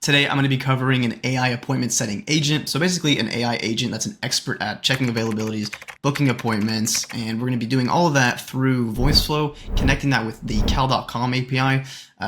Today, I'm going to be covering an AI appointment setting agent. So basically an AI agent that's an expert at checking availabilities, booking appointments, and we're going to be doing all of that through Voiceflow, connecting that with the cal.com API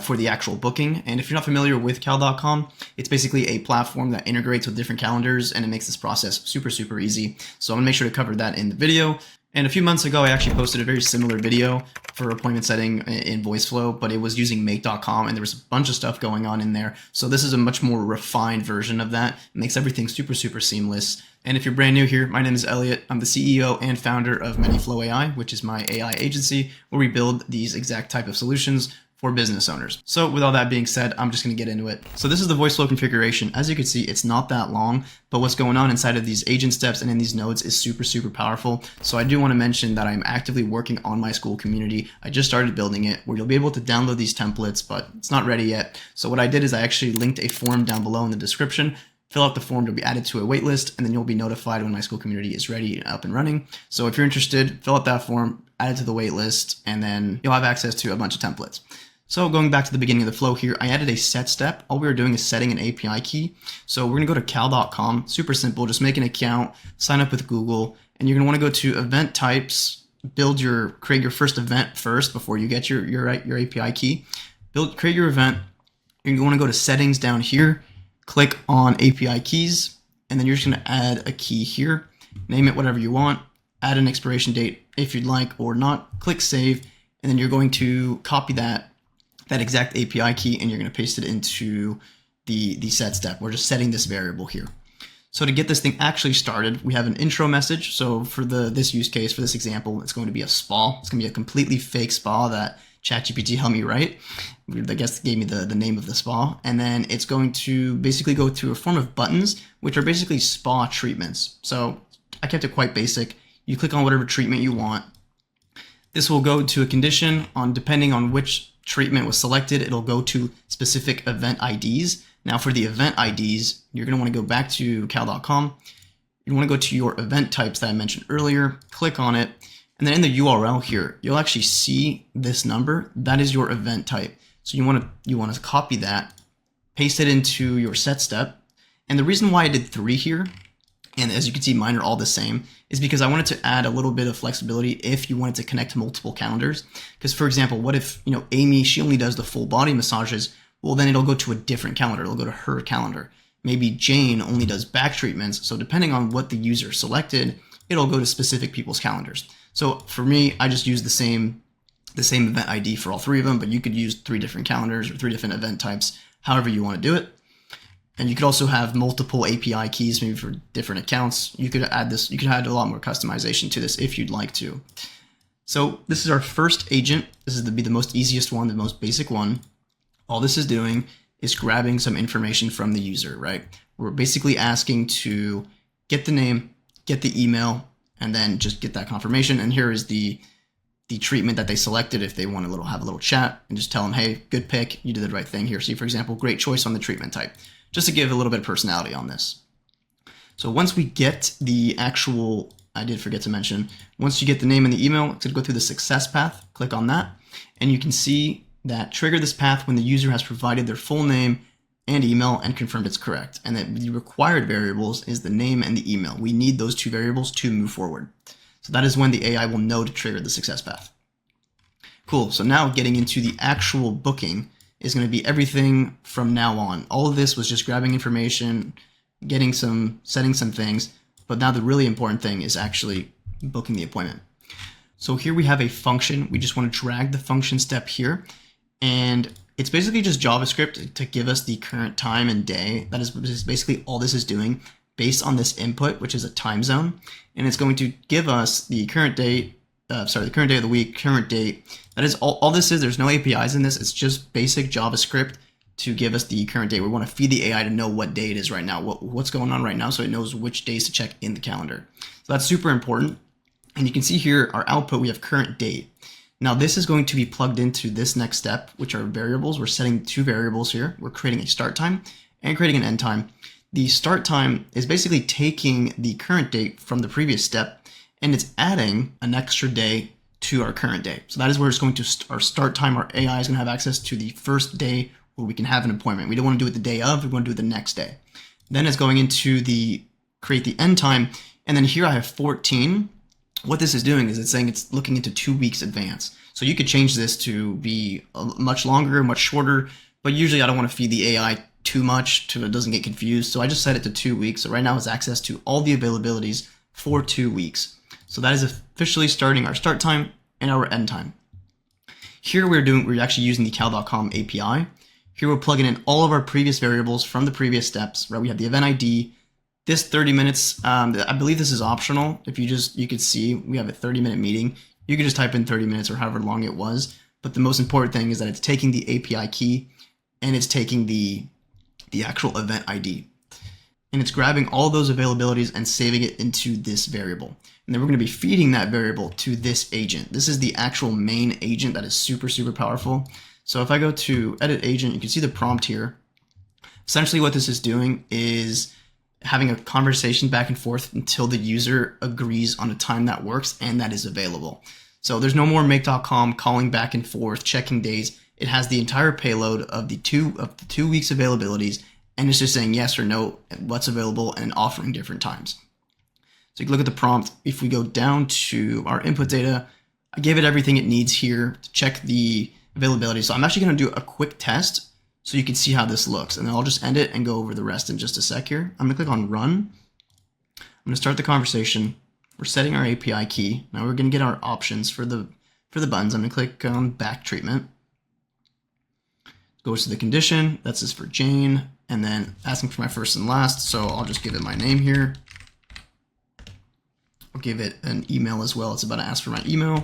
for the actual booking. And if you're not familiar with cal.com, it's basically a platform that integrates with different calendars and it makes this process super, super easy. So I'm going to make sure to cover that in the video. And a few months ago, I actually posted a very similar video for appointment setting in Voiceflow, but it was using make.com and there was a bunch of stuff going on in there. So this is a much more refined version of that. It makes everything super, super seamless. And if you're brand new here, my name is Elliot. I'm the CEO and founder of ManyFlow AI, which is my AI agency where we build these exact type of solutions for business owners. So with all that being said, I'm just going to get into it. So this is the Voiceflow configuration. As you can see, it's not that long, but what's going on inside of these agent steps and in these nodes is super, super powerful. So I do want to mention that I'm actively working on my school community. I just started building it where you'll be able to download these templates, but it's not ready yet. So what I did is I actually linked a form down below in the description. Fill out the form to be added to a waitlist, and then you'll be notified when my school community is ready and up and running. So if you're interested, fill out that form, add it to the waitlist, and then you'll have access to a bunch of templates. So going back to the beginning of the flow here, I added a set step. All we were doing is setting an API key. So we're gonna go to cal.com, super simple, just make an account, sign up with Google, and you're gonna wanna go to event types, create your first event first before you get your API key. Create your event. You're gonna wanna go to settings down here, click on API keys, and then you're just gonna add a key here, name it whatever you want, add an expiration date if you'd like or not, click save, and then you're going to copy that exact API key and you're going to paste it into the set step. We're just setting this variable here. So to get this thing actually started, we have an intro message. So for this use case, for this example, it's going to be a spa. It's going to be a completely fake spa that ChatGPT helped me write. I guess gave me the name of the spa. And then it's going to basically go through a form of buttons, which are basically spa treatments. So I kept it quite basic. You click on whatever treatment you want. This will go to a condition depending on which treatment was selected, it'll go to specific event IDs. Now for the event IDs, you're going to want to go back to cal.com. You want to go to your event types that I mentioned earlier, click on it, and then in the URL here, you'll actually see this number. That is your event type. So you want to copy that, paste it into your set step. And the reason why I did 3 here, and as you can see, mine are all the same, is because I wanted to add a little bit of flexibility if you wanted to connect multiple calendars. Because for example, what if, Amy, she only does the full body massages? Well, then it'll go to a different calendar. It'll go to her calendar. Maybe Jane only does back treatments. So depending on what the user selected, it'll go to specific people's calendars. So for me, I just use the same event ID for all 3 of them, but you could use 3 different calendars or 3 different event types, however you want to do it. And you could also have multiple API keys, maybe for different accounts. You could add this, you could add a lot more customization to this if you'd like to. So this is our first agent. This is be the most easiest one, the most basic one. All this is doing is grabbing some information from the user, right? We're basically asking to get the name, get the email, and then just get that confirmation. And here is the treatment that they selected if they want to have a little chat and just tell them, hey, good pick, you did the right thing here. See, for example, great choice on the treatment type. Just to give a little bit of personality on this. So once we get the actual, I did forget to mention, once you get the name and the email, it's going to go through the success path. Click on that, and you can see that trigger this path when the user has provided their full name and email and confirmed it's correct. And that the required variables is the name and the email. We need those 2 variables to move forward. So that is when the AI will know to trigger the success path. Cool, so now getting into the actual booking is going to be everything from now on. All of this was just grabbing information, setting some things, but now the really important thing is actually booking the appointment. So here we have a function. We just want to drag the function step here, and it's basically just JavaScript to give us the current time and day. That is basically all this is doing based on this input, which is a time zone, and it's going to give us the current date, the current day of the week, current date. That is all this is. There's no APIs in this. It's just basic JavaScript to give us the current date. We want to feed the AI to know what day it is right now, what's going on right now, so it knows which days to check in the calendar. So that's super important. And you can see here, our output, we have current date. Now this is going to be plugged into this next step, which are variables. We're setting 2 variables here. We're creating a start time and creating an end time. The start time is basically taking the current date from the previous step and it's adding an extra day to our current day. So that is where it's going to our start time. Our AI is going to have access to the first day where we can have an appointment. We don't want to do it the day of, we want to do it the next day. Then it's going into the create the end time, and then here I have 14. What this is doing is it's saying it's looking into 2 weeks advance. So you could change this to be much longer, much shorter, but usually I don't want to feed the AI too much so it doesn't get confused. So I just set it to 2 weeks. So right now it's access to all the availabilities for 2 weeks. So that is officially starting our start time and our end time. Here we're actually using the cal.com API. Here we're plugging in all of our previous variables from the previous steps, right? We have the event ID, this 30 minutes, I believe this is optional. If you could see, we have a 30-minute meeting. You could just type in 30 minutes or however long it was. But the most important thing is that it's taking the API key and it's taking the actual event ID. And it's grabbing all those availabilities and saving it into this variable. And then we're going to be feeding that variable to this agent. This is the actual main agent that is super, super powerful. So if I go to edit agent, you can see the prompt here. Essentially what this is doing is having a conversation back and forth until the user agrees on a time that works and that is available. So there's no more make.com calling back and forth, checking days. It has the entire payload of the 2 weeks availabilities, and it's just saying yes or no, what's available, and offering different times. So you can look at the prompt. If we go down to our input data, I gave it everything it needs here to check the availability. So I'm actually going to do a quick test so you can see how this looks, and then I'll just end it and go over the rest in just a sec here. I'm going to click on run. I'm going to start the conversation. We're setting our API key. Now we're going to get our options for the buttons. I'm going to click on back treatment. Goes to the condition. That's just for Jane, and then asking for my first and last. So I'll just give it my name here. I'll give it an email as well. It's about to ask for my email.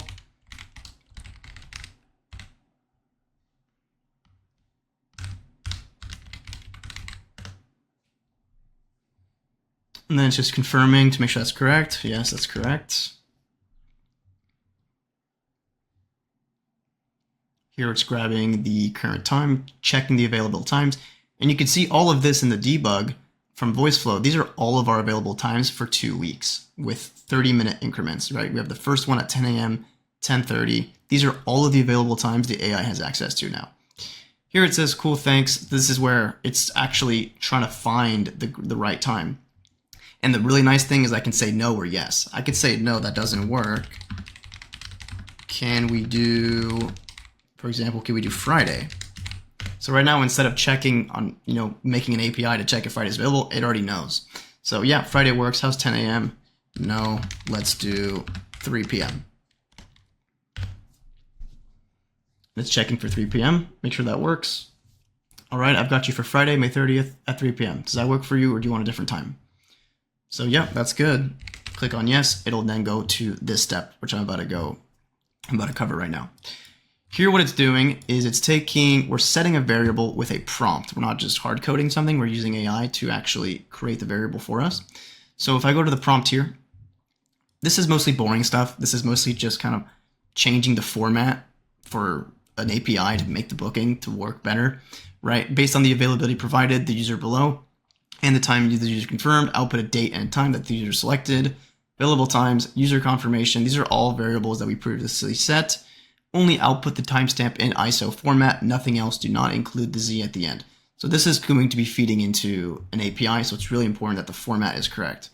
And then it's just confirming to make sure that's correct. Yes, that's correct. Here it's grabbing the current time, checking the available times. And you can see all of this in the debug from Voiceflow. These are all of our available times for 2 weeks with 30-minute increments, right? We have the first one at 10 a.m., 10:30. These are all of the available times the AI has access to now. Here it says, cool, thanks. This is where it's actually trying to find the right time. And the really nice thing is I can say no or yes. I could say no, that doesn't work. Can we do, for example, can we do Friday? So right now, instead of checking on, making an API to check if Friday is available, it already knows. So yeah, Friday works. How's 10 a.m.? No, let's do 3 p.m. It's checking for 3 p.m. Make sure that works. All right, I've got you for Friday, May 30th at 3 p.m. Does that work for you, or do you want a different time? So yeah, that's good. Click on yes. It'll then go to this step, which I'm about to cover right now. Here, what it's doing is we're setting a variable with a prompt. We're not just hard coding something. We're using AI to actually create the variable for us. So if I go to the prompt here, this is mostly boring stuff. This is mostly just kind of changing the format for an API to make the booking to work better, right? Based on the availability provided, the user below, and the time the user confirmed, output a date and time that the user selected, available times, user confirmation. These are all variables that we previously set. Only output the timestamp in ISO format, nothing else. Do not include the Z at the end. So this is going to be feeding into an API, so it's really important that the format is correct.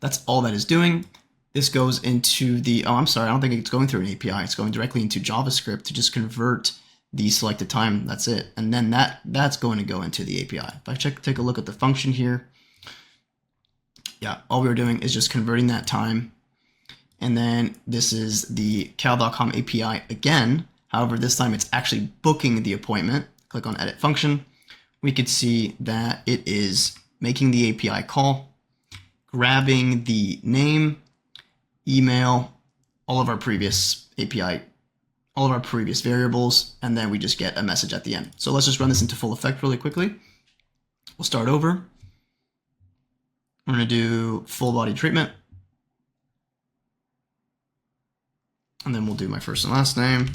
That's all that is doing. This goes into the, I don't think it's going through an API. It's going directly into JavaScript to just convert the selected time. That's it. And then that's going to go into the API. If I take a look at the function here, yeah, all we were doing is just converting that time. And then this is the cal.com API again. However, this time it's actually booking the appointment. Click on edit function. We could see that it is making the API call, grabbing the name, email, all of our previous API, all of our previous variables, and then we just get a message at the end. So let's just run this into full effect really quickly. We'll start over. We're going to do full body treatment. And then we'll do my first and last name.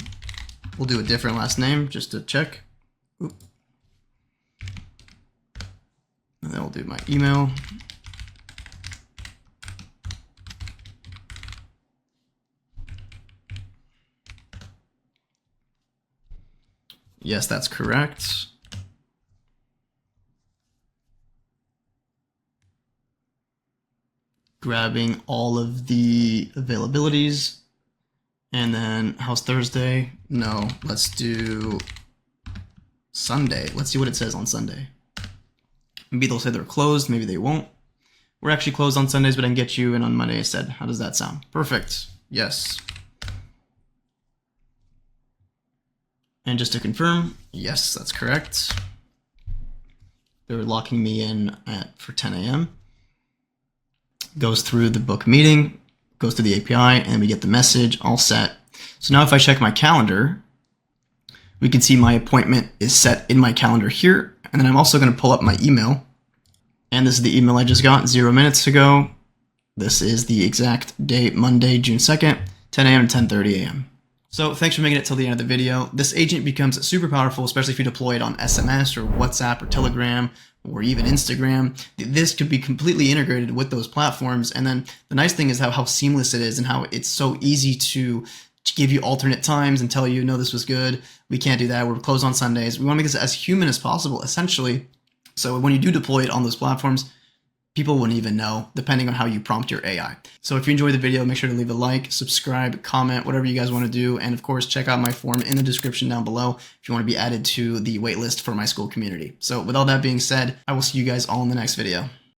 We'll do a different last name just to check. Oop. And then we'll do my email. Yes, that's correct. Grabbing all of the availabilities. And then how's Thursday? No, let's do Sunday. Let's see what it says on Sunday. Maybe they'll say they're closed, maybe they won't. We're actually closed on Sundays, but I can get you in on Monday instead. How does that sound? Perfect. Yes. And just to confirm, yes, that's correct. They're locking me in for 10 a.m. Goes through the book meeting, goes to the API, and we get the message all set. So now if I check my calendar, we can see my appointment is set in my calendar here. And then I'm also going to pull up my email. And this is the email I just got 0 minutes ago. This is the exact date, Monday, June 2nd, 10 a.m. to 10:30 a.m. So thanks for making it till the end of the video. This agent becomes super powerful, especially if you deploy it on SMS or WhatsApp or Telegram or even Instagram. This could be completely integrated with those platforms. And then the nice thing is how seamless it is and how it's so easy to give you alternate times and tell you, no, this was good. We can't do that. We're closed on Sundays. We want to make this as human as possible, essentially. So when you do deploy it on those platforms, people wouldn't even know, depending on how you prompt your AI. So if you enjoyed the video, make sure to leave a like, subscribe, comment, whatever you guys want to do. And of course, check out my form in the description down below if you want to be added to the waitlist for my school community. So with all that being said, I will see you guys all in the next video.